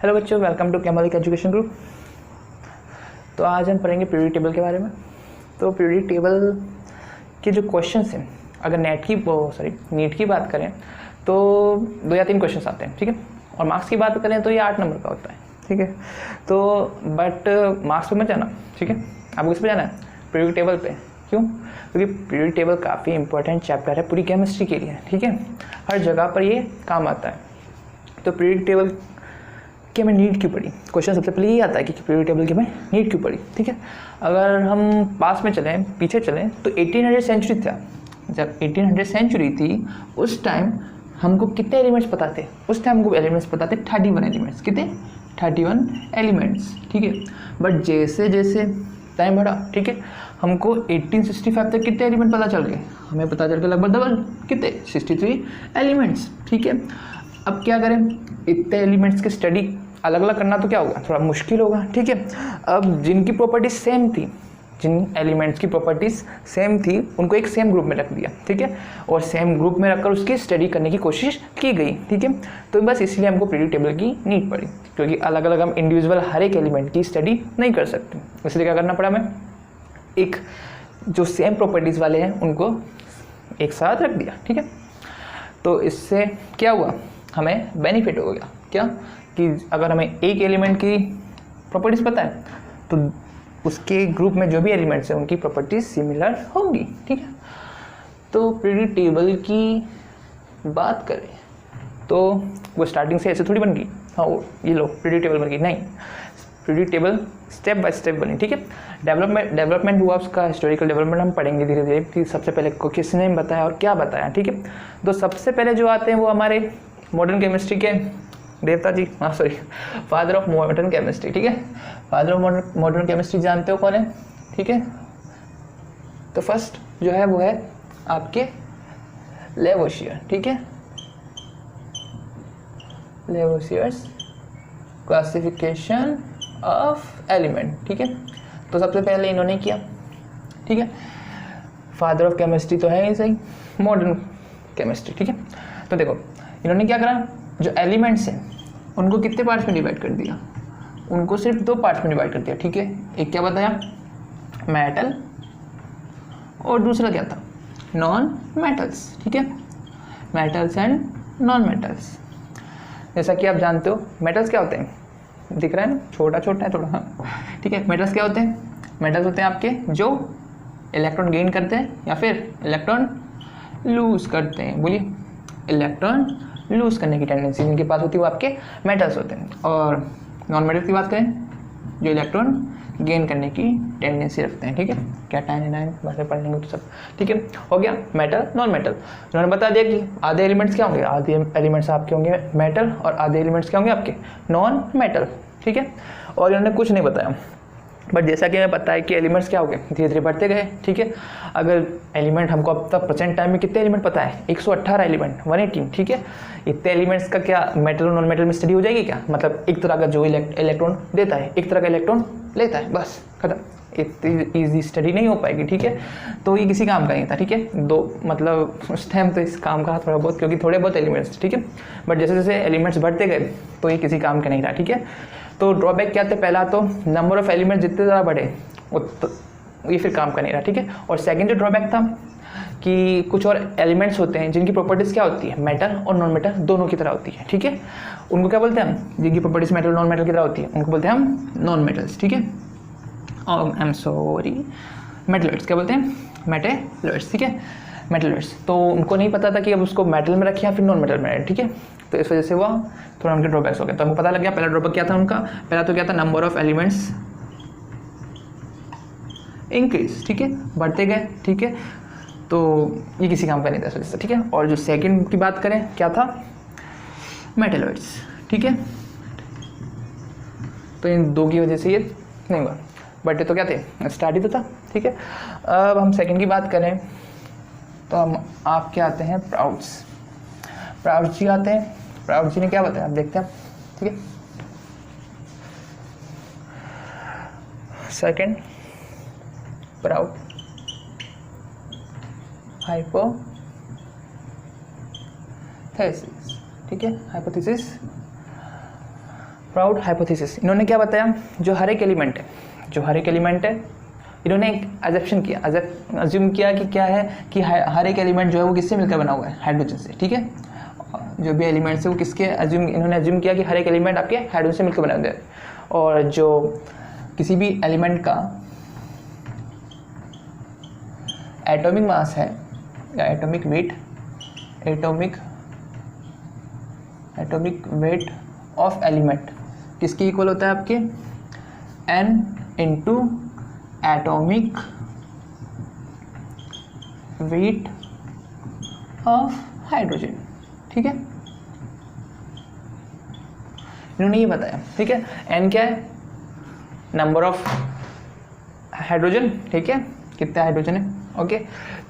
Hello बच्चों, welcome to केमलिक education group. तो आज हम पढ़ेंगे पीरियडिक टेबल के बारे में। तो पीरियडिक टेबल के जो क्वेश्चंस हैं, अगर नीट की बात करें तो 2 या 3 क्वेश्चंस आते हैं, ठीक है। और मार्क्स की बात करें तो ये 8 नंबर का होता है, ठीक है। तो बट मार्क्स पे मत जाना, ठीक है। आपको किस पे जाना है? पीरियडिक टेबल पे। क्यों? क्योंकि पीरियडिक टेबल काफ़ी इंपॉर्टेंट चैप्टर है पूरी केमिस्ट्री के लिए, ठीक है। हर जगह पर ये काम आता है। तो पीरियडिक टेबल कि हमें नीट क्यों पड़ी, क्वेश्चन सबसे पहले यही आता है कि पीरियडिक टेबल की हमें नीट क्यों पड़ी, ठीक है। अगर हम पास में चलें, पीछे चलें, तो 1800 सेंचुरी था। जब 1800 सेंचुरी थी उस टाइम हमको कितने एलिमेंट्स पता थे? उस टाइम हमको एलिमेंट्स पता थे 31 एलिमेंट्स। कितने? 31 एलिमेंट्स, ठीक है। बट जैसे जैसे टाइम बढ़ा, ठीक है, हमको 1865 तक कितने एलिमेंट पता चल गए? हमें पता चल गया लगभग डबल, कितने? 63 एलिमेंट्स, ठीक है। अब क्या करें? इतने एलिमेंट्स की स्टडी अलग अलग करना तो क्या होगा, थोड़ा मुश्किल होगा, ठीक है। अब जिनकी प्रॉपर्टीज सेम थी, जिन एलिमेंट्स की प्रॉपर्टीज सेम थी, उनको एक सेम ग्रुप में रख दिया, ठीक है। और सेम ग्रुप में रखकर उसकी स्टडी करने की कोशिश की गई, ठीक है। तो बस इसलिए हमको पीरियडिक टेबल की नीड पड़ी, क्योंकि अलग अलग हम इंडिविजुअल हर एक एलिमेंट की स्टडी नहीं कर सकते। इसलिए क्या करना पड़ा हमें? एक जो सेम प्रॉपर्टीज़ वाले हैं उनको एक साथ रख दिया, ठीक है। तो इससे क्या हुआ? हमें बेनिफिट हो गया। क्या? कि अगर हमें एक एलिमेंट की प्रॉपर्टीज़ पता है तो उसके ग्रुप में जो भी एलिमेंट्स हैं उनकी प्रॉपर्टीज़ सिमिलर होंगी, ठीक है। तो पीरियडिक टेबल की बात करें तो वो स्टार्टिंग से ऐसे थोड़ी बन गई, हाँ ये लो पीरियडिक टेबल बन गई, नहीं। Periodic table step by step बनी, ठीक है। डेवलपमेंट हुआ उसका, हिस्टोरिकल डेवलपमेंट हम पढ़ेंगे धीरे धीरे कि सबसे पहले को किसने बताया और क्या बताया, ठीक है। तो सबसे पहले जो आते हैं वो हमारे मॉडर्न केमिस्ट्री के देवता जी, फादर ऑफ मॉडर्न केमिस्ट्री, ठीक है। फादर ऑफ मॉडर्न केमिस्ट्री जानते हो कौन है, ठीक है। तो फर्स्ट जो है वो है आपके लेवोशियर, ठीक है। लेवोशियर्स क्लासिफिकेशन ऑफ एलिमेंट, ठीक है। तो सबसे पहले इन्होंने किया, ठीक है। फादर ऑफ केमिस्ट्री तो है ही सही, मॉडर्न केमिस्ट्री, ठीक है। तो देखो इन्होंने क्या करा, जो एलिमेंट्स हैं उनको कितने पार्ट्स में डिवाइड कर दिया? उनको सिर्फ 2 पार्ट्स में डिवाइड कर दिया, ठीक है। एक क्या बताया? मेटल, और दूसरा क्या था? नॉन मेटल्स, ठीक है। Metals and non metals. जैसा कि आप जानते हो मेटल्स क्या होते हैं, दिख रहा है ना, छोटा छोटा है थोड़ा, हाँ ठीक है। मेटल्स क्या होते हैं? मेटल्स होते हैं आपके जो इलेक्ट्रॉन गेन करते हैं या फिर इलेक्ट्रॉन लूज करते हैं। बोलिए, इलेक्ट्रॉन लूज करने की टेंडेंसी जिनके पास होती है वो आपके मेटल्स होते हैं। और नॉन मेटल की बात करें, जो इलेक्ट्रॉन गेन करने की टेंडेंसी रखते हैं, ठीक है। क्या टाइम बातें पढ़ लेंगे तो सब, ठीक है। हो गया मेटल नॉन मेटल। उन्होंने बता दिया कि आधे एलिमेंट्स क्या होंगे, आधे एलिमेंट्स आपके होंगे मेटल और आधे एलिमेंट्स क्या होंगे आपके नॉन मेटल, ठीक है। और इन्होंने कुछ नहीं बताया, बट जैसा कि हमें पता है कि एलिमेंट्स क्या हो गए, धीरे धीरे बढ़ते गए, ठीक है। अगर एलिमेंट हमको अब तक प्रेजेंट टाइम में कितने एलिमेंट पता है? 118 एलिमेंट, 118, ठीक है। इतने एलिमेंट्स का क्या मेटल और नॉन मेटल में स्टडी हो जाएगी क्या? मतलब एक तरह का जो इलेक्ट्रॉन देता है एक तरह का इलेक्ट्रॉन लेता है, बस खत्म। इतनी ईजी स्टडी नहीं हो पाएगी, ठीक है। तो ये किसी काम का नहीं था, ठीक है। दो मतलब उस टाइम तो इस काम का थोड़ा बहुत, क्योंकि थोड़े बहुत एलिमेंट्स, ठीक है। बट जैसे जैसे एलिमेंट्स बढ़ते गए तो ये किसी काम का नहीं रहा, ठीक है। तो ड्रॉबैक क्या थे? पहला तो नंबर ऑफ एलिमेंट्स जितने ज़्यादा बढ़े ये फिर काम का नहीं रहा, ठीक है। और सेकंड जो ड्रॉबैक था कि कुछ और एलिमेंट्स होते हैं जिनकी प्रॉपर्टीज़ क्या होती है, मेटल और नॉन मेटल दोनों की तरह होती है, ठीक है। उनको क्या बोलते हैं हम? जिनकी प्रॉपर्टीज़ मेटल नॉन मेटल की तरह होती है उनको बोलते हैं हम नॉन मेटल्स, ठीक है। आई एम सॉरी, मेटलर्स क्या बोलते हैं? मेटलर्स, ठीक है, मेटलर्स। तो उनको नहीं पता था कि अब उसको मेटल में रखें या फिर नॉन मेटल में, ठीक है। तो इस वजह से वह थोड़ा उनके ड्रॉबैक्स हो गए। तो हमको पता लग गया पहला ड्रॉबैक क्या था उनका। पहला तो क्या था? नंबर ऑफ एलिमेंट्स इंक्रीज, ठीक है, बढ़ते गए, ठीक है। तो ये किसी काम का नहीं था इस वजह से, ठीक है। और जो सेकंड की बात करें क्या था? मेटलर्स, ठीक है। तो इन दो की वजह से ये नहीं हुआ, बट ये तो क्या थे? स्टडी तो था, ठीक है। अब हम सेकंड की बात करें तो हम आपके आते हैं प्राउड्स। प्राउड्स जी आते हैं। प्राउड जी ने क्या बताया आप देखते हैं, ठीक है। सेकंड प्राउड हाइपोथेसिस, ठीक है, हाइपोथेसिस प्राउड हाइपोथेसिस, इन्होंने क्या बताया, जो हर एक एलिमेंट है इन्होंने एक एजप्शन किया, अज्यूम किया कि क्या है कि हर एक एलिमेंट जो है वो किससे मिलकर बना हुआ है, हाइड्रोजन से, ठीक है। जो भी एलिमेंट्स है वो किसके इन्होंने अज्यूम किया कि हर एक एलिमेंट आपके हाइड्रोजन से मिलकर बना हुआ है, और जो किसी भी एलिमेंट का एटॉमिक मास है या एटॉमिक वेट ऑफ एलिमेंट किसके इक्वल होता है आपके, n into atomic weight of hydrogen, ठीक है। इन्होंने ये बताया, ठीक है। n क्या है, नंबर ऑफ हाइड्रोजन, ठीक है, कितना हाइड्रोजन है, ओके।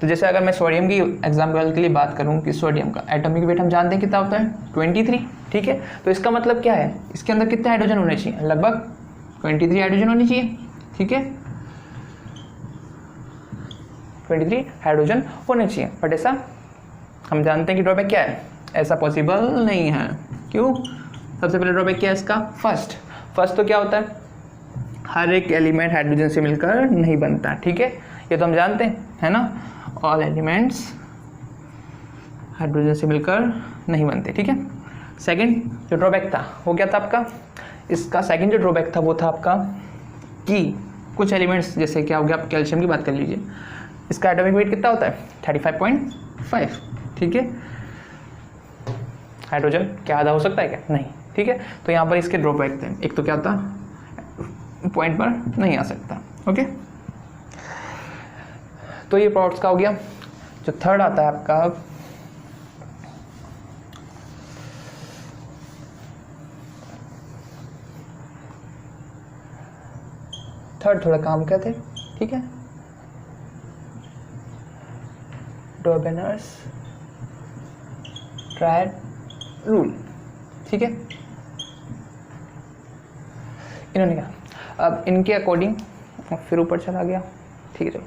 तो जैसे अगर मैं सोडियम की एग्जाम्पल के लिए बात करूं कि सोडियम का एटॉमिक वेट हम जानते हैं कितना होता है, 23, ठीक है। तो इसका मतलब क्या है, इसके अंदर कितने हाइड्रोजन होने चाहिए, लगभग 23 हाइड्रोजन होने चाहिए, ठीक है, 23 हाइड्रोजन होने चाहिए। बट ऐसा हम जानते हैं कि ड्रॉबैक क्या है, ऐसा पॉसिबल नहीं है। क्यों, सबसे पहले ड्रॉबैक क्या है इसका, फर्स्ट तो क्या होता है, हर एक एलिमेंट हाइड्रोजन से मिलकर नहीं बनता, ठीक है, ये तो हम जानते हैं, है ना, ऑल एलिमेंट्स हाइड्रोजन से मिलकर नहीं बनते, ठीक है। सेकंड जो ड्रॉबैक था वो क्या था आपका, इसका सेकंड जो ड्रॉबैक था वो था आपका कि कुछ एलिमेंट्स, जैसे क्या हो गया, आप कैल्शियम की बात कर लीजिए, इसका एटॉमिक वेट कितना होता है, 35.5, ठीक है। हाइड्रोजन क्या आधा हो सकता है क्या, नहीं, ठीक है। तो यहाँ पर इसके ड्रॉबैक थे, एक तो क्या था, पॉइंट पर नहीं आ सकता, ओके। तो ये प्रोडक्ट्स का हो गया। जो थर्ड आता है आपका, थर्ड थोड़ा काम करते, ठीक है, डॉर्बेनर्स ट्रायड रूल, ठीक है। इन्होंने कहा, अब इनके अकॉर्डिंग फिर ऊपर चला गया, ठीक है, चलो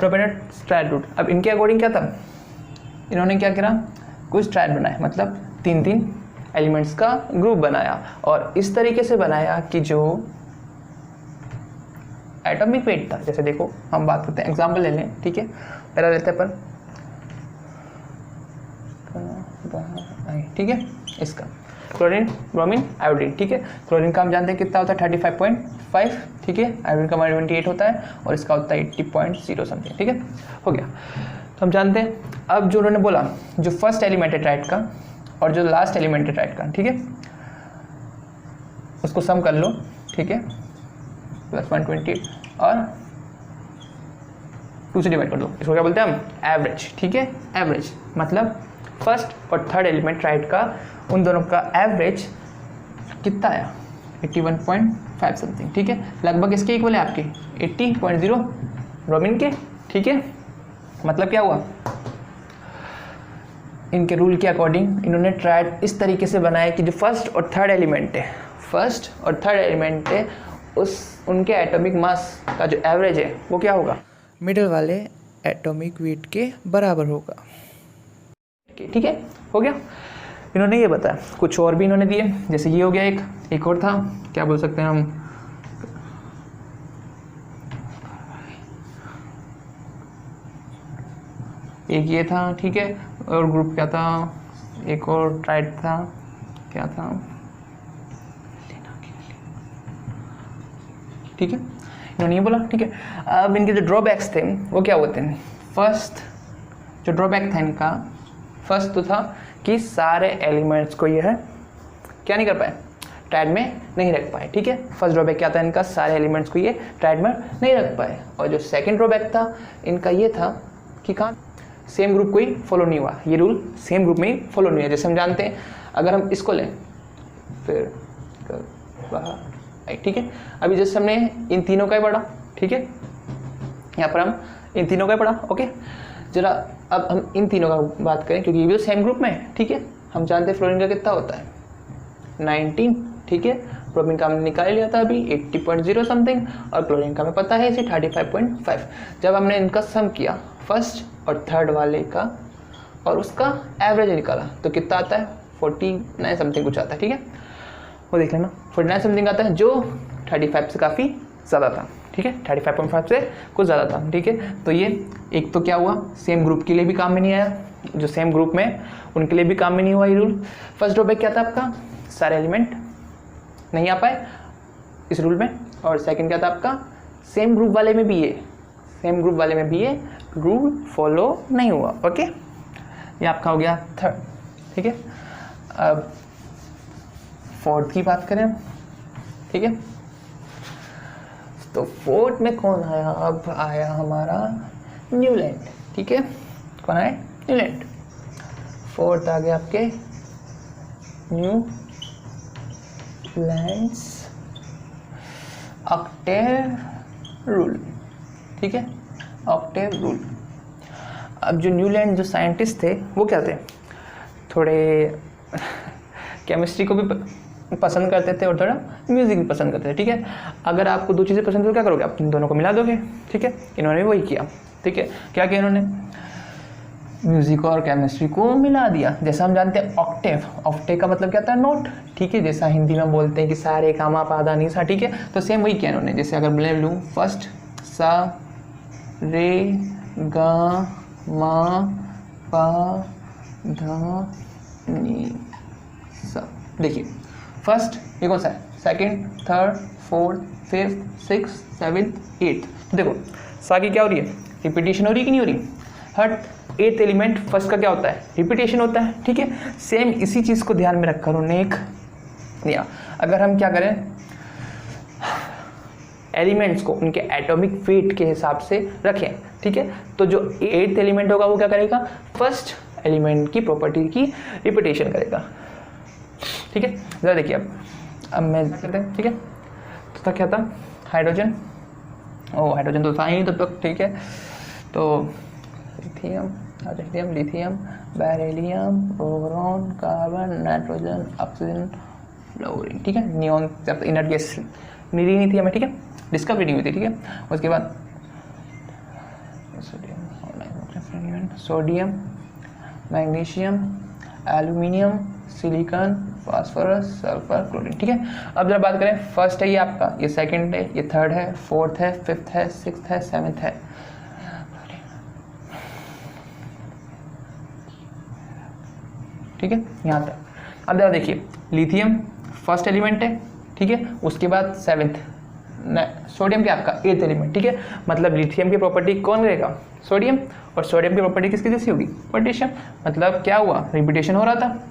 डॉर्बेनर्स ट्रायड रूल। अब इनके अकॉर्डिंग क्या था, इन्होंने क्या करा, कुछ ट्रायड बनाया, मतलब 3 एलिमेंट्स का ग्रुप बनाया, और इस तरीके से बनाया कि जो एटॉमिक वेट था, जैसे देखो हम बात करते हैं, एग्जाम्पल ले लें, ठीक है, पहला लेते हैं अपन, ठीक है, इसका क्लोरीन, ब्रोमीन, आयोडीन, ठीक है। क्लोरीन का हम जानते हैं कितना होता है, 35.5, ठीक है। आयोडीन का 28 होता है, और इसका होता है 80.0 समथिंग, ठीक है, हो गया। तो हम जानते हैं, अब जो उन्होंने बोला, जो फर्स्ट एलिमेंट है ट्राइड का और जो लास्ट एलिमेंट है ट्राइड का, ठीक है, उसको सम कर लो, ठीक है, +120 और 2 से डिवाइड कर दो, इसको क्या बोलते हैं हम, एवरेज, ठीक है। एवरेज मतलब फर्स्ट और थर्ड एलिमेंट ट्राइड का, उन दोनों का एवरेज कितना आया, 81.5 समथिंग, ठीक है, लगभग इसके इक्वल है आपके 80.0 ब्रोमीन के, ठीक है। मतलब क्या हुआ, इनके रूल के अकॉर्डिंग इन्होंने ट्रायड इस तरीके से बनाया कि जो फर्स्ट और थर्ड एलिमेंट है उनके एटॉमिक मास का जो एवरेज है वो क्या होगा, मिडल वाले एटॉमिक वेट के बराबर होगा, ठीक है, हो गया। इन्होंने ये बताया, कुछ और भी इन्होंने दिए, जैसे ये हो गया, एक और था, क्या बोल सकते हैं हम, एक ये था, ठीक है, और ग्रुप क्या था, एक और ट्राइड था, क्या था, ठीक है, इन्होंने ये बोला, ठीक है। अब इनके जो ड्रॉबैक्स थे वो क्या होते हैं, फर्स्ट जो ड्रॉबैक था इनका, फर्स्ट तो था कि सारे एलिमेंट्स को ये है क्या नहीं कर पाए, ट्रायड में नहीं रख पाए, ठीक है। फर्स्ट ड्रॉबैक क्या था इनका, सारे एलिमेंट्स को ये ट्रायड में नहीं रख पाए। और जो सेकंड ड्रॉबैक था इनका ये था कि कहाँ सेम ग्रुप को ही फॉलो नहीं हुआ, ये रूल सेम ग्रुप में ही फॉलो नहीं हुआ। जैसे हम जानते हैं, अगर हम इसको लें फिर ठीक है, अभी जैसे हमने इन तीनों का ही पढ़ा, ठीक है, यहाँ पर हम इन तीनों का ही पढ़ा, ओके। जरा अब हम इन तीनों का बात करें, क्योंकि ये भी तो सेम ग्रुप में है, ठीक है। हम जानते हैं फ्लोरीन का कितना होता है, 19, ठीक है। ब्रोमीन का हमने निकाल लिया था अभी 80.0 समथिंग, और क्लोरीन का हमें पता है इसे 35.5। जब हमने इनका सम किया फर्स्ट और थर्ड वाले का और उसका एवरेज निकाला तो कितना आता है, 49 समथिंग कुछ आता है, ठीक है। वो देख लेना। 49 समथिंग आता है जो 35 से काफ़ी ज़्यादा था, ठीक है, 35.5 से कुछ ज़्यादा था, ठीक है। तो ये एक तो क्या हुआ, सेम ग्रुप के लिए भी काम में नहीं आया, जो सेम ग्रुप में उनके लिए भी काम में नहीं हुआ ये रूल। फर्स्ट ड्रॉबैक क्या था आपका, सारे एलिमेंट नहीं आ पाए इस रूल में। और सेकंड क्या था आपका, सेम ग्रुप वाले में भी ये रूल फॉलो नहीं हुआ। ओके, ये आपका हो गया थर्ड, ठीक है। अब फोर्थ की बात करें, ठीक है, तो फोर्थ में कौन आया, अब आया हमारा न्यूलैंड, ठीक है। कौन आया, न्यूलैंड। फोर्थ आ गया आपके न्यूलैंड्स ऑक्टेव रूल, ठीक है, ऑक्टेव रूल। अब जो न्यूलैंड जो साइंटिस्ट थे वो क्या थे, थोड़े केमिस्ट्री को भी पसंद करते थे और थोड़ा म्यूज़िक भी पसंद करते थे, ठीक है। अगर आपको दो चीज़ें पसंद है तो क्या करोगे, आप इन दोनों को मिला दोगे, ठीक है। इन्होंने वही किया, ठीक है। क्या किया इन्होंने, म्यूज़िक और केमिस्ट्री को मिला दिया। जैसा हम जानते हैं ऑक्टेव, ऑक्टेव का मतलब क्या होता है, नोट, ठीक है। जैसा हिंदी में बोलते हैं कि सारे कामा पादा नी सा, ठीक है। तो सेम वही किया इन्होंने। जैसे अगर मैं लूँ फर्स्ट सा रे गा मा पा धा नी सा, देखिए फर्स्ट ये कौन सा है, second, third, fourth, fifth, six, seventh, eighth. देखो सा की क्या हो रही है, रिपीटेशन हो रही है कि नहीं हो रही। हर एट्थ एलिमेंट फर्स्ट का क्या होता है, रिपीटेशन होता है, ठीक है। सेम इसी चीज़ को ध्यान में रखकर उन्होंने एक दिया। अगर हम क्या करें, एलिमेंट्स को उनके एटॉमिक वेट के हिसाब से रखें, ठीक है, तो जो एट्थ एलिमेंट होगा वो क्या करेगा, फर्स्ट एलिमेंट की प्रॉपर्टी की रिपीटेशन करेगा, ठीक है। जरा देखिए अब मैं कहते हैं, ठीक है। तो क्या था, हाइड्रोजन, हाइड्रोजन तो था ही तब तक, ठीक है। तो lithium, beryllium, boron, carbon, nitrogen, oxygen, fluorine, ठीक है। नियॉन इनर्ट गैस मिली नहीं थी हमें, ठीक है, डिस्कवरी नहीं हुई थी, ठीक है। उसके बाद sodium, magnesium, aluminium, silicon, phosphorus, sulphur, chlorine, ठीक है। अब जरा बात करें, फर्स्ट है ये आपका, ये सेकंड है, ये थर्ड है, फोर्थ है, फिफ्थ है, सिक्स्थ है, सेवन्थ है, ठीक है, यहाँ तक। अब जरा देखिए, लिथियम फर्स्ट एलिमेंट है, ठीक है, उसके बाद सेवन्थ, सोडियम क्या आपका एट्थ एलिमेंट, ठीक है। मतलब लिथियम की प्रॉपर्टी कौन रहेगा, सोडियम, और सोडियम की प्रॉपर्टी किसकी जैसी होगी, पोटेशियम। मतलब क्या हुआ, रिपीटेशन हो रहा था,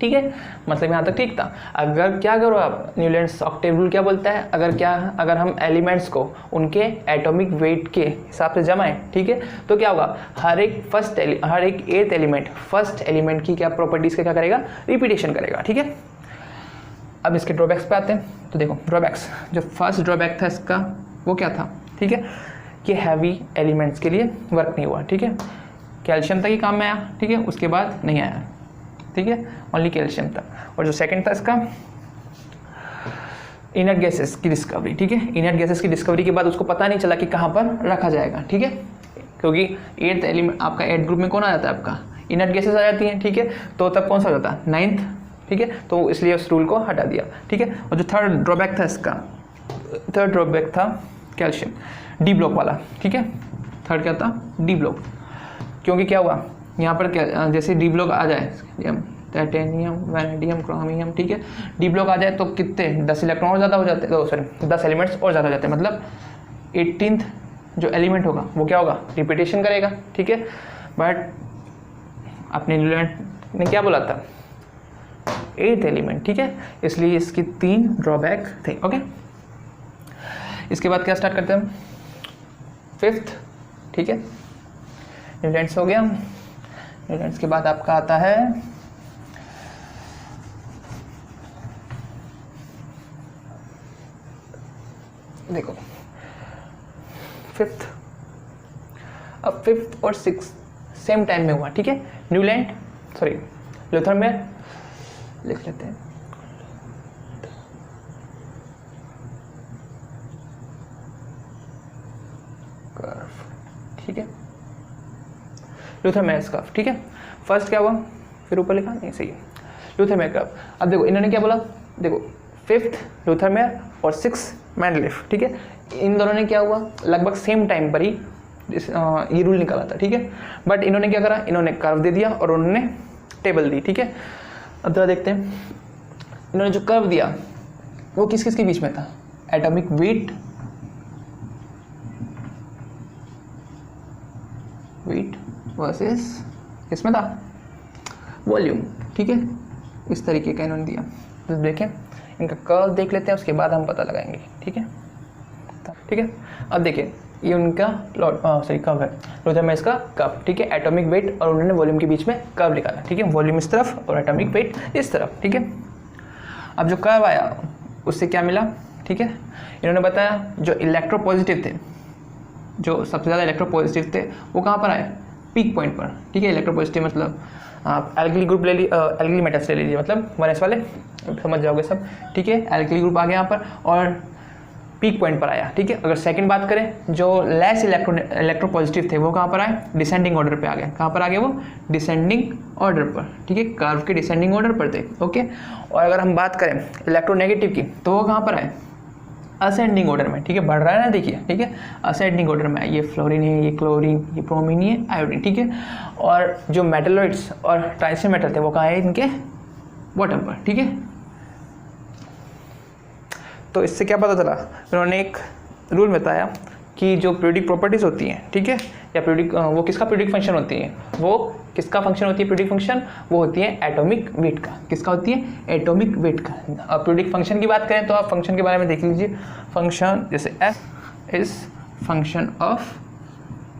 ठीक है। मतलब यहाँ तक ठीक था। अगर क्या करो आप, न्यूलैंड्स ऑक्टेव रूल क्या बोलता है, अगर हम एलिमेंट्स को उनके एटॉमिक वेट के हिसाब से जमाएं, ठीक है, तो क्या होगा, हर एक एट्थ एलिमेंट फर्स्ट एलिमेंट की क्या प्रॉपर्टीज का क्या करेगा, रिपीटेशन करेगा, ठीक है। अब इसके ड्रॉबैक्स पे आते हैं। तो देखो ड्रॉबैक्स, जो फर्स्ट ड्रॉबैक था इसका वो क्या था, ठीक है, कि हैवी एलिमेंट्स के लिए वर्क नहीं हुआ, ठीक है। कैल्शियम तक ही काम में आया, ठीक है, उसके बाद नहीं आया, ठीक है, ओनली कैल्शियम तक। और जो सेकंड था इसका, इनर्ट गैसेस की डिस्कवरी, ठीक है। इनर्ट गैसेस की डिस्कवरी के बाद उसको पता नहीं चला कि कहाँ पर रखा जाएगा, ठीक है, क्योंकि एट्थ एलिमेंट आपका एट्थ ग्रुप में कौन आ जाता है, आपका इनर्ट गैसेस आ जाती हैं, ठीक है। तो तब कौन सा हो जाता है, नाइन्थ, ठीक है। तो इसलिए उस रूल को हटा दिया, ठीक है। और जो थर्ड ड्रॉबैक था इसका, थर्ड ड्रॉबैक था कैल्शियम, डी ब्लॉक वाला, ठीक है। थर्ड क्या था, डी ब्लॉक, क्योंकि क्या हुआ यहाँ पर, क्या जैसे डी ब्लॉक आ जाए, टाइटेनियम, वैनेडियम, क्रोमियम, ठीक है, डी ब्लॉक आ जाए तो कितने 10 इलेक्ट्रॉन और ज़्यादा हो जाते हैं, सॉरी 10 एलिमेंट्स और ज़्यादा हो जाते हैं। मतलब 18th जो एलिमेंट होगा वो क्या होगा, रिपीटेशन करेगा, ठीक है। बट अपने न्यूलैंड ने क्या बोला था, एट्थ एलिमेंट, ठीक है, इसलिए इसकी 3 ड्रॉबैक थे, ओके। इसके बाद क्या स्टार्ट करते हैं हम, फिफ्थ, ठीक है, न्यूलैंड्स हो गया। न्यूलैंड्स के बाद आपका आता है देखो फिफ्थ। अब फिफ्थ और सिक्स सेम टाइम में हुआ, ठीक है। न्यूलैंड, सॉरी ल्यूथरमेयर लिख लेते हैं, कर्व, ठीक है, ल्यूथरमेयर कर्व, ठीक है। फर्स्ट क्या हुआ, फिर ऊपर लिखा नहीं, सही है, ल्यूथरमेयर कर्व। अब देखो इन्होंने क्या बोला, देखो 5th लूथर मेयर और 6th मेंडलीफ, ठीक है। इन दोनों ने क्या हुआ, लगभग सेम टाइम पर ही ये रूल निकाला था, ठीक है। बट इन्होंने क्या करा, इन्होंने कर्व दे दिया और उन्होंने टेबल दी, ठीक है। अब जरा देखते हैं, इन्होंने जो कर्व दिया वो किस किस के बीच में था, एटॉमिक वेट वर्सेस किसमें था, वॉल्यूम, ठीक है। इस तरीके का इन्होंने दिया। तो देखें, इनका कर्व देख लेते हैं, उसके बाद हम पता लगाएंगे, ठीक है। ठीक है, अब देखिए ये उनका कर्व है, लूथर में इसका कर्व, ठीक है। एटॉमिक वेट और उन्होंने वॉल्यूम के बीच में कर्व निकाला, ठीक है। वॉल्यूम इस तरफ और एटॉमिक वेट इस तरफ, ठीक है। अब जो कर्व आया उससे क्या मिला, ठीक है। इन्होंने बताया जो इलेक्ट्रोपॉजिटिव थे, जो सबसे ज़्यादा इलेक्ट्रोपॉजिटिव थे वो कहाँ पर आए, पीक पॉइंट पर, ठीक है। इलेक्ट्रोपॉजिटिव मतलब आप एल्किली ग्रुप ले लीजिए, एल्किली मेटल्स ले लीजिए, मतलब 1s वाले, समझ जाओगे सब, ठीक है। एल्किली ग्रुप आ गया यहाँ पर और पीक पॉइंट पर आया, ठीक है। अगर सेकंड बात करें, जो लेस इलेक्ट्रोपॉजिटिव थे वो कहाँ पर आए, डिसेंडिंग ऑर्डर पे आ गए। कहाँ पर आ गए वो, डिसेंडिंग ऑर्डर पर, ठीक है। कर्व के डिसेंडिंग ऑर्डर पर थे, ओके। और अगर हम बात करें इलेक्ट्रोनेगेटिव की, तो वो कहाँ पर आए, असेंडिंग ऑर्डर में, ठीक है। बढ़ रहा है ना, देखिए, ठीक है, असेंडिंग ऑर्डर में। ये फ्लोरीन है, ये क्लोरीन, ये ब्रोमीन, ये आयोडीन, ठीक है। और जो मेटलॉइड्स और ट्रांजिशन मेटल थे वो कहाँ है, इनके बॉटम पर, ठीक है। तो इससे क्या पता चला, उन्होंने एक रूल बताया कि जो पीरियोडिक प्रॉपर्टीज होती हैं, ठीक है, या पीरियोडिक, वो किसका पीरियोडिक फंक्शन होती है, वो किसका फंक्शन होती है पीरियोडिक फंक्शन, वो होती है एटॉमिक वेट का। किसका होती है, एटॉमिक वेट का। अब पीरियोडिक फंक्शन की बात करें तो आप फंक्शन के बारे में देख लीजिए। फंक्शन जैसे f is function of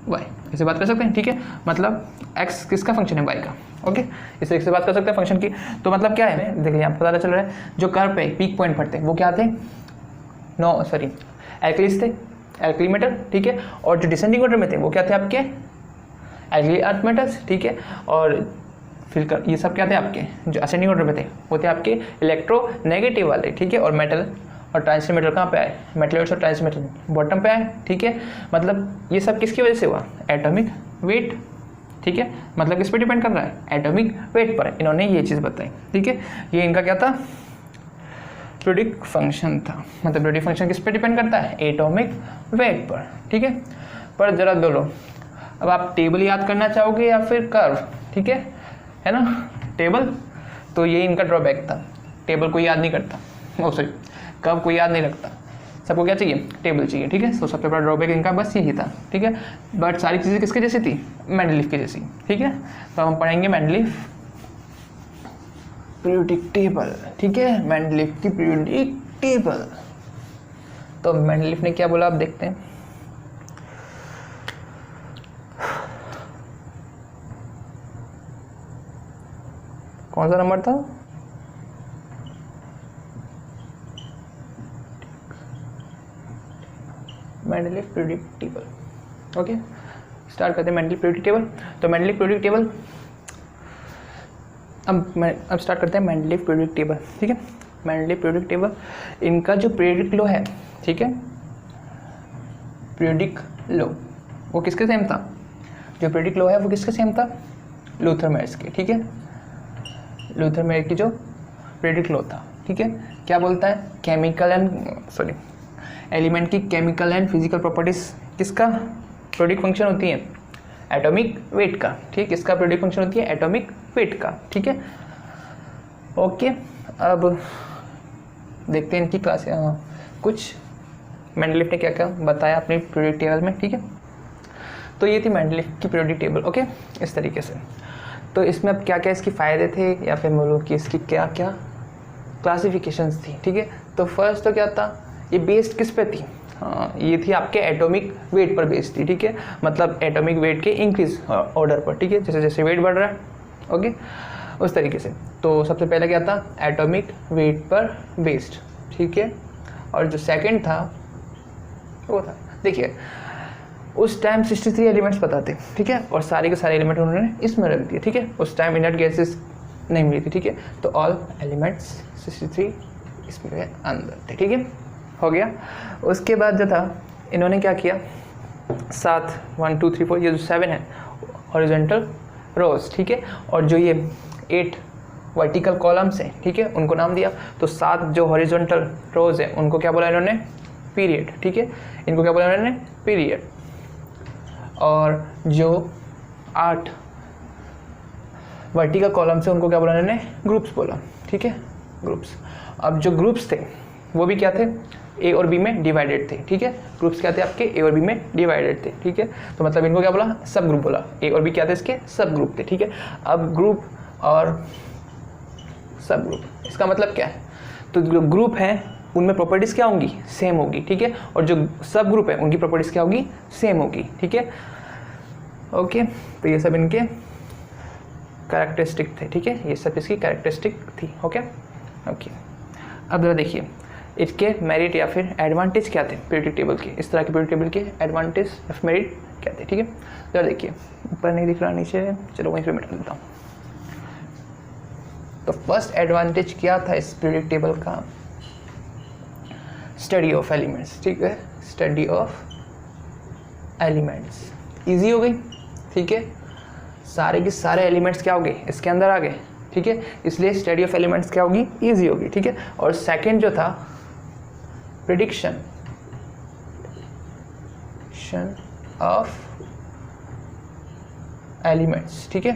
y, ऐसे बात कर सकते हैं, ठीक है। मतलब x किसका फंक्शन है, y का, ओके। इस तरीके से बात कर सकते हैं फंक्शन की। तो मतलब क्या है, देखिए यहाँ पता चल रहा है, जो कर्व पे पीक पॉइंट पर थे वो क्या थे, एल्कलीज थे, एल्कली मेटल, ठीक है। और जो डिसेंडिंग ऑर्डर में थे वो क्या थे आपके, एल्कली अर्थ मेटल्स, ठीक है। और फिर ये सब क्या थे आपके, जो असेंडिंग ऑर्डर में थे वो थे आपके इलेक्ट्रोनेगेटिव वाले, ठीक है। और मेटल और ट्रांजिशन मेटल कहाँ पे आए, मेटलॉइड्स और ट्रांजिशन मेटल बॉटम पे आए, ठीक है। मतलब ये सब किसकी वजह से हुआ, एटॉमिक वेट, ठीक है। मतलब किस पे डिपेंड कर रहा है, एटॉमिक वेट पर। इन्होंने ये चीज़ बताई, ठीक है। ये इनका क्या था, पीरियोडिक फंक्शन था। मतलब पीरियोडिक फंक्शन किस पे डिपेंड करता है, एटॉमिक वेट पर, ठीक है। पर जरा बोलो, अब आप टेबल याद करना चाहोगे या फिर कर्व, ठीक है ना, टेबल। तो ये इनका ड्रॉबैक था, टेबल को याद नहीं करता, सॉरी कर्व को याद नहीं रखता, सबको क्या चाहिए, टेबल चाहिए, ठीक है। तो सबसे बड़ा ड्रॉबैक इनका बस यही था, ठीक है। बट सारी चीज़ें किसके जैसी थी, मेंडलीफ की जैसी, ठीक है। तो हम पढ़ेंगे मेंडलीफ पीरियोडिक टेबल, ठीक है, मेंडलीफ की पीरियोडिक टेबल। तो मेंडलीफ ने क्या बोला, आप देखते हैं। कौन सा नंबर था, Mendeleev periodic table, okay. Start करते हैं मेंडलीफ पीरियोडिक टेबल। तो मेंडलीफ पीरियोडिक टेबल, अब स्टार्ट करते हैं मेंडलीफ पीरियोडिक टेबल, ठीक है। मेंडलीफ पीरियोडिक टेबल, इनका जो पीरियोडिक लॉ है, ठीक है, पीरियोडिक लॉ वो किसके सेम था, जो पीरियोडिक लॉ है वो किसके सेम था, लूथर मेयर्स के, ठीक है। लूथर मेयर की जो पीरियोडिक लॉ था, ठीक है, क्या बोलता है, केमिकल एंड एलिमेंट की केमिकल एंड फिजिकल प्रॉपर्टीज किसका पीरियोडिक फंक्शन होती है, एटॉमिक वेट का, ठीक है। किसका पीरियोडिक फंक्शन होती है, एटॉमिक वेट का, ठीक है, ओके। अब देखते हैं इनकी क्लास, कुछ मेंडलीफ ने क्या क्या बताया अपनी पीरियोडिक टेबल में, ठीक है। तो ये थी मेंडलीफ की पीरियोडिक टेबल, ओके, इस तरीके से। तो इसमें अब क्या क्या इसके फ़ायदे थे, या फिर बोलो कि इसकी क्या क्या क्लासिफिकेशंस थी, ठीक है। तो फर्स्ट तो क्या था, ये बेस्ड किस पे थी, ये थी आपके एटॉमिक वेट पर बेस्ड थी, ठीक है। मतलब एटॉमिक वेट के इंक्रीज ऑर्डर पर, ठीक है, जैसे जैसे वेट बढ़ रहा है, ओके, उस तरीके से। तो सबसे पहले क्या था, एटॉमिक वेट पर बेस्ड, ठीक है। और जो सेकंड था वो था, देखिए उस टाइम 63 एलिमेंट्स पता थे, ठीक है, और सारे के सारे एलिमेंट उन्होंने इसमें रख दिए, ठीक है। उस टाइम इनर्ट गैसेस नहीं मिली थी, ठीक है। तो ऑल एलिमेंट्स 63 इसमें अंदर थे, ठीक है, हो गया। उसके बाद जो था इन्होंने क्या किया, 7 1 2 3 4 ये जो 7 है हॉरिजॉन्टल रोज, ठीक है। और जो ये 8 वर्टिकल कॉलम्स हैं, ठीक है, उनको नाम दिया। तो 7 जो हॉरिजॉन्टल रोज है उनको क्या बोला इन्होंने, पीरियड, ठीक है, इनको क्या बोला इन्होंने, पीरियड। और जो 8 वर्टिकल कॉलम्स है उनको क्या बोला इन्होंने, ग्रुप्स बोला, ठीक है, ग्रुप्स। अब जो ग्रुप्स थे वो भी क्या थे, ए और बी में डिवाइडेड थे, ठीक है, ग्रुप्स क्या थे आपके, ए और बी में डिवाइडेड थे, ठीक है। तो मतलब इनको क्या बोला, सब ग्रुप बोला, ए और बी क्या थे इसके, सब ग्रुप थे, ठीक है। अब ग्रुप और सब ग्रुप, इसका मतलब क्या है, तो जो ग्रुप है उनमें प्रॉपर्टीज़ क्या होंगी, सेम होगी, ठीक है, और जो सब ग्रुप है उनकी प्रॉपर्टीज़ क्या होगी, सेम होगी, ठीक है, ओके। तो ये सब इनके कैरेक्टरिस्टिक थे, ठीक है, ये सब इसकी कैरेक्टरिस्टिक थी, ओके ओके। अब जरा देखिए इसके मेरिट या फिर एडवांटेज क्या थे पीरियोडिक टेबल के, इस तरह के पीरियोडिक टेबल के एडवांटेज या फिर मेरिट क्या थे, ठीक है। जरा देखिए ऊपर नहीं दिख रहा, नीचे, चलो वहीं पे मिटा देता हूँ। तो फर्स्ट एडवांटेज क्या था इस पीरियोडिक टेबल का, स्टडी ऑफ एलिमेंट्स, ठीक है, स्टडी ऑफ एलिमेंट्स ईजी हो गई, ठीक है, सारे के सारे एलिमेंट्स क्या हो गए इसके अंदर आ गए, ठीक है, इसलिए स्टडी ऑफ एलिमेंट्स क्या होगी, ईजी होगी, ठीक है। और सेकंड जो था प्रिडिक्शन ऑफ एलिमेंट्स, ठीक है,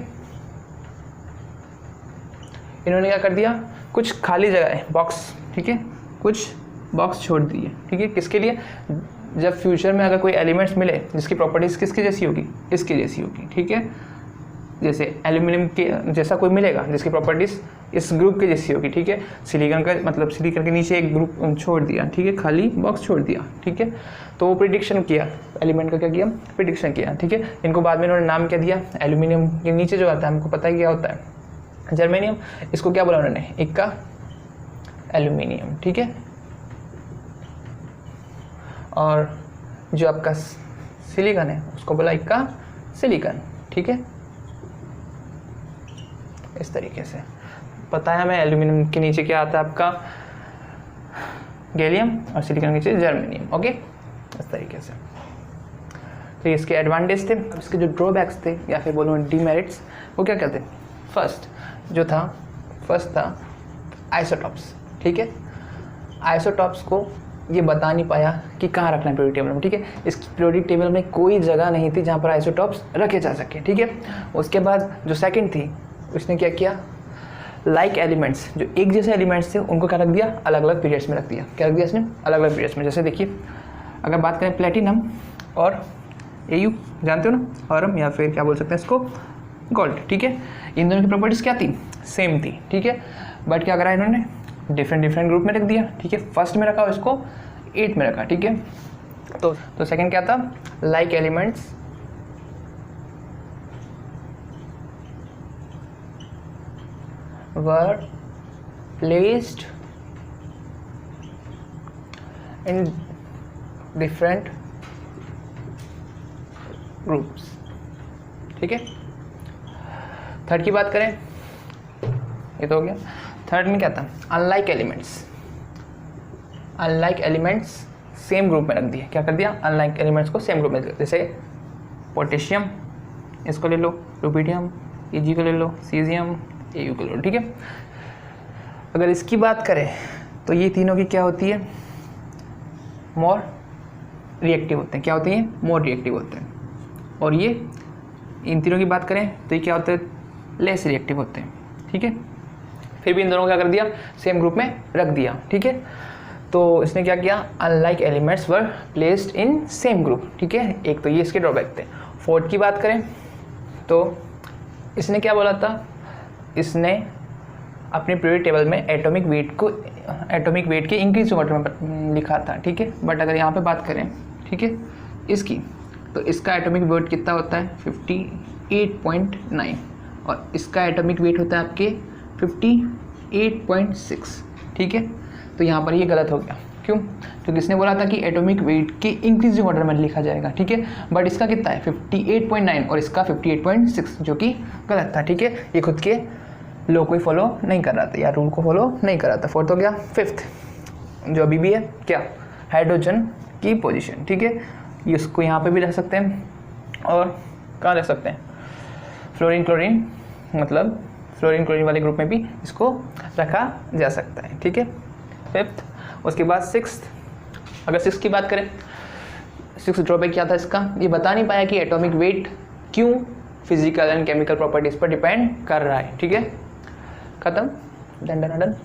इन्होंने क्या कर दिया, कुछ खाली जगह है बॉक्स, ठीक है, कुछ बॉक्स छोड़ दिए, ठीक है, किसके लिए, जब फ्यूचर में अगर कोई एलिमेंट्स मिले जिसकी प्रॉपर्टीज किसकी जैसी होगी, इसकी जैसी होगी, ठीक है, जैसे एल्यूमिनियम के जैसा कोई मिलेगा जिसकी प्रॉपर्टीज इस ग्रुप के जैसी होगी, ठीक है, सिलिकॉन का मतलब सिलिकॉन के नीचे एक ग्रुप छोड़ दिया, ठीक है, खाली बॉक्स छोड़ दिया, ठीक है, तो वो प्रिडिक्शन किया, एलिमेंट का क्या किया, प्रिडिक्शन किया, ठीक है। इनको बाद में इन्होंने नाम क्या दिया, एल्यूमिनियम के नीचे जो आता है हमको पता है क्या होता है, जर्मेनियम, इसको क्या बोला उन्होंने, इक्का एल्यूमिनियम, ठीक है। और जो आपका सिलिकॉन है उसको बोला इक्का सिलिकॉन, ठीक है, इस तरीके से पता है हमें। एल्यूमिनियम के नीचे क्या आता है आपका, गैलियम, और सिलिकॉन के नीचे जर्मेनियम, ओके, इस तरीके से। तो इसके एडवांटेज थे। अब इसके जो ड्रॉबैक्स थे या फिर बोलूँ डीमेरिट्स, वो क्या कहते हैं, फर्स्ट था आइसोटॉप्स, ठीक है, आइसोटॉप्स को ये बता नहीं पाया कि कहाँ रखना है पीरियोडिक टेबल में, ठीक है, इस पीरियोडिक टेबल में कोई जगह नहीं थी जहाँ पर आइसोटॉप्स रखे जा सके, ठीक है। उसके बाद जो सेकंड थी उसने क्या किया, लाइक एलिमेंट्स, जो एक जैसे एलिमेंट्स थे उनको क्या रख दिया, अलग अलग पीरियड्स में रख दिया, क्या रख दिया इसने, अलग अलग पीरियड्स में। जैसे देखिए अगर बात करें प्लेटिनम और AU, जानते हो ना, ऑरम या फिर क्या बोल सकते हैं इसको, गोल्ड, ठीक है, इन दोनों की प्रॉपर्टीज़ क्या थी, सेम थी, ठीक है, बट क्या करा इन्होंने, डिफरेंट ग्रुप में रख दिया, ठीक है, फर्स्ट में रखा इसको 8 में रखा, ठीक है। तो सेकंड क्या था, like elements were placed in different groups, ठीक है। थर्ड की बात करें, ये तो हो गया। थर्ड में क्या था, अनलाइक एलिमेंट्स सेम ग्रुप में रख दिए, क्या कर दिया, अनलाइक एलिमेंट्स को सेम ग्रुप में, जैसे पोटेशियम इसको ले लो, रुबिडियम Eg को ले लो, सीजियम AU को ले लो, ठीक है। अगर इसकी बात करें तो ये तीनों की क्या होती है, मोर रिएक्टिव होते हैं, क्या होती हैं, मोर रिएक्टिव होते हैं। और ये इन तीनों की बात करें तो ये क्या होते हैं, लेस रिएक्टिव होते हैं, ठीक है। फिर भी इन दोनों को क्या कर दिया, सेम ग्रुप में रख दिया, ठीक है। तो इसने क्या किया, unlike elements were placed in same group, ठीक है। एक तो ये इसके ड्रॉबैक थे। फोर्थ की बात करें तो इसने क्या बोला था, इसने अपने पीरियोडिक टेबल में एटॉमिक वेट के इंक्रीज ऑर्डर में लिखा था, ठीक है। बट अगर यहाँ पे बात करें, ठीक है, इसकी, तो इसका एटॉमिक वेट कितना होता है 58.9 और इसका एटॉमिक वेट होता है आपके 58.6, ठीक है। तो यहाँ पर ये गलत हो गया, क्यों, क्योंकि इसने बोला था कि एटॉमिक वेट के इंक्रीजिंग ऑर्डर में लिखा जाएगा, ठीक है, बट इसका कितना है 58.9 और इसका 58.6, जो कि गलत था, ठीक है। ये खुद के लॉ को ही फॉलो नहीं कर रहा था या रूल को फॉलो नहीं कर रहा था। फोर्थ हो गया। फिफ्थ जो अभी भी है क्या, हाइड्रोजन की पोजीशन, ठीक है, ये उसको यहाँ पे भी रख सकते हैं और कहाँ रख सकते हैं, फ्लोरीन क्लोरीन मतलब फ्लोरीन क्लोरीन वाले ग्रुप में भी इसको रखा जा सकता है, ठीक है। फिफ्थ, उसके बाद सिक्स्थ, अगर सिक्स की बात करें, सिक्स ड्रॉबैक क्या था इसका, ये बता नहीं पाया कि एटॉमिक वेट क्यों फिजिकल एंड केमिकल प्रॉपर्टीज पर डिपेंड कर रहा है, ठीक है। खत्म, डन डन डन।